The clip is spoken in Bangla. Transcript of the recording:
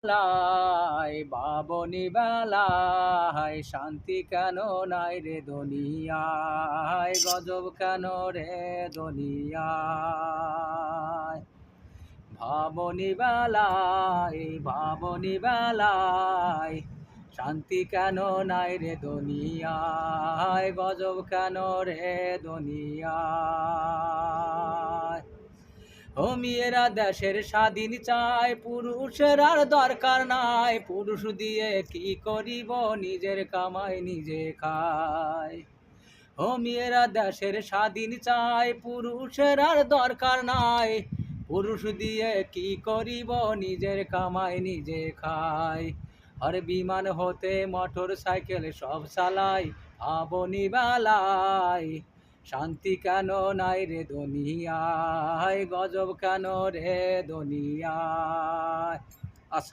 লাই বাবনি বেলায় শান্তি কেন নাই রে দুনিয়ায়, গজব কেন রে দুনিয়ায়। ভাবনি বেলায় শান্তি কেন নাই রে দুনিয়ায়, গজব কেন রে দুনিয়ায়। ও মেয়েরা দেশের স্বাধীন চায়, পুরুষের আর দরকার নাই, পুরুষ দিয়ে কি করিব, নিজের কামাই নিজে খায়। ও মেয়েরা দেশের স্বাধীন চায়, পুরুষের আর দরকার নাই, পুরুষ দিয়ে কি করিব, নিজের কামাই নিজে খায়। আর বিমান হতে মোটর সাইকেল সব চালাই, আবনি বেলায় শান্তি কেন নাই রে দুনিয়ায়, গজব কেন রে দুনিয়ায়। আসসালাম।